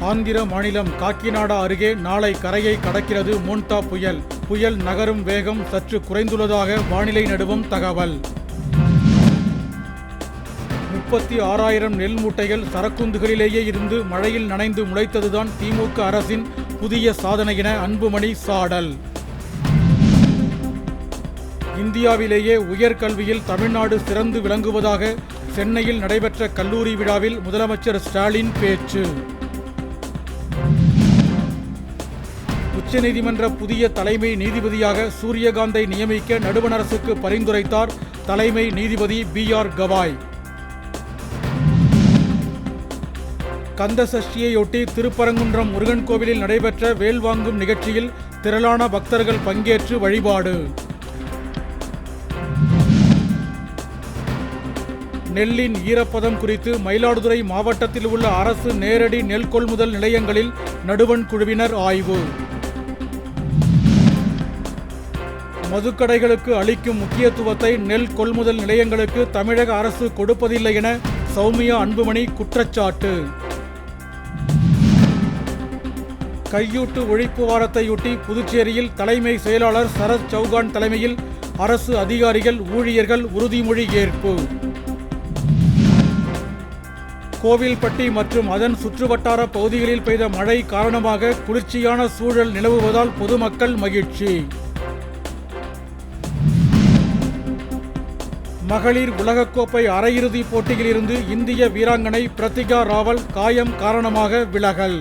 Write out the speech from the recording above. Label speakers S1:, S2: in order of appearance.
S1: ஆந்திர மாநிலம் காக்கிநாடா அருகே நாளை கரையை கடக்கிறது மோன்டா புயல். புயல் நகரும் வேகம் சற்று குறைந்துள்ளதாக வானிலை நடுவம் தகவல். 36,000 நெல் மூட்டைகள் சரக்குந்துகளிலேயே இருந்து மழையில் நனைந்து முளைத்ததுதான் திமுக அரசின் புதிய சாதனை என அன்புமணி சாடல். இந்தியாவிலேயே உயர்கல்வியில் தமிழ்நாடு சிறந்து விளங்குவதாக சென்னையில் நடைபெற்ற கல்லூரி விழாவில் முதலமைச்சர் ஸ்டாலின் பேச்சு. உச்சநீதிமன்ற புதிய தலைமை நீதிபதியாக சூரியகாந்தை நியமிக்க நடுவண் அரசுக்கு பரிந்துரைத்தார் தலைமை நீதிபதி BR கவாய். கந்த சஷ்டியையொட்டி திருப்பரங்குன்றம் முருகன் கோவிலில் நடைபெற்ற வேல் வாங்கும் நிகழ்ச்சியில் திரளான பக்தர்கள் பங்கேற்று வழிபாடு. நெல்லின் ஈரப்பதம் குறித்து மயிலாடுதுறை மாவட்டத்தில் உள்ள அரசு நேரடி நெல் கொள்முதல் நிலையங்களில் நடுவண் குழுவினர் ஆய்வு. மதுக்கடைகளுக்கு அளிக்கும் முக்கியத்துவத்தை நெல் கொள்முதல் நிலையங்களுக்கு தமிழக அரசு கொடுப்பதில்லை என சௌமியா அன்புமணி குற்றச்சாட்டு. கையூட்டு ஒழிப்பு வாரத்தையொட்டி புதுச்சேரியில் தலைமை செயலாளர் சரத் சௌகான் தலைமையில் அரசு அதிகாரிகள் ஊழியர்கள் உறுதிமொழி ஏற்பு. கோவில்பட்டி மற்றும் அதன் சுற்றுவட்டார பகுதிகளில் பெய்த மழை காரணமாக குளிர்ச்சியான சூழல் நிலவுவதால் பொதுமக்கள் மகிழ்ச்சி. மகளிர் உலகக்கோப்பை அரையிறுதிப் போட்டியில் இருந்து இந்திய வீராங்கனை பிரத்திகா ராவல் காயம் காரணமாக விலகல்.